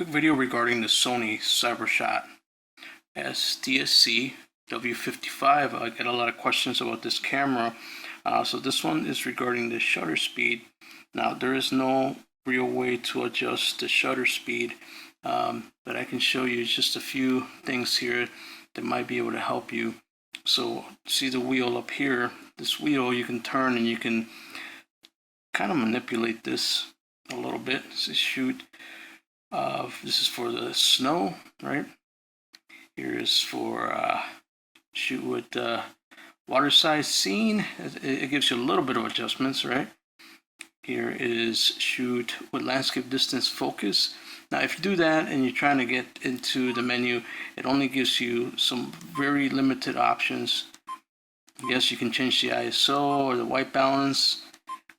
Quick video regarding the Sony Cybershot DSC W55. I get a lot of questions about this camera. So this one is regarding the shutter speed. Now there is no real way to adjust the shutter speed, but I can show you just a few things here that might be able to help you. So see the wheel up here, this wheel you can turn and you can kind of manipulate this a little bit. So shoot, this is for the snow, right? Here is for shoot with water size scene. It gives you a little bit of adjustments, right? Here is shoot with landscape distance focus. Now if you do that and you're trying to get into the menu, it only gives you some very limited options. Yes, you can change the ISO or the white balance,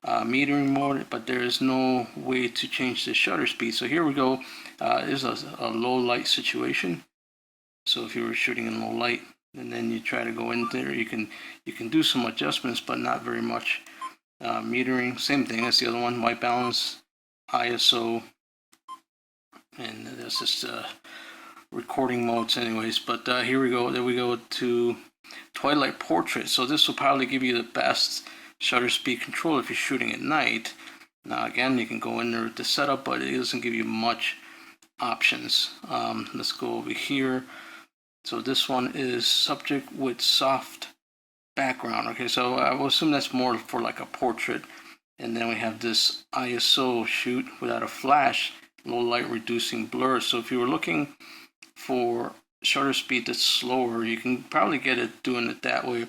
metering mode, but there is no way to change the shutter speed. So here we go. This is a low light situation. So if you were shooting in low light and then you try to go in there, you can do some adjustments, but not very much. Metering, same thing as the other one, white balance, ISO, and that's just recording modes anyways. But here we go, there we go to twilight portrait. So this will probably give you the best shutter speed control if you're shooting at night. Now again, you can go in there with the setup, but it doesn't give you much options. Let's go over here. So this one is subject with soft background. Okay, so I will assume that's more for like a portrait. And then we have this ISO shoot without a flash, low light reducing blur. So if you were looking for shutter speed that's slower, you can probably get it doing it that way.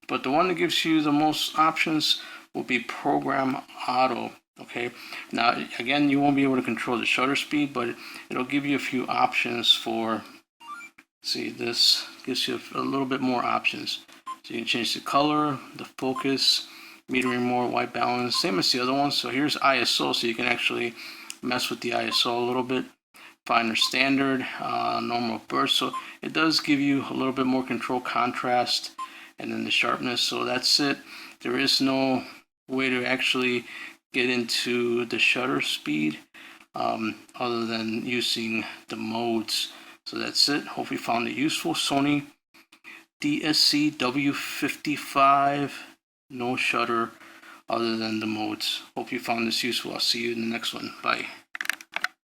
But the one that gives you the most options will be program auto. Okay, now again, you won't be able to control the shutter speed, but it'll give you a few options for, see, this gives you a little bit more options. So you can change the color, the focus, metering more, white balance, same as the other one. So here's ISO, so you can actually mess with the ISO a little bit. Finer standard, normal burst. So it does give you a little bit more control, contrast, and then the sharpness. So that's it. There is no way to actually get into the shutter speed other than using the modes. So that's it. Hope you found it useful. Sony DSC W55, no shutter other than the modes. Hope you found this useful. I'll see you in the next one. Bye.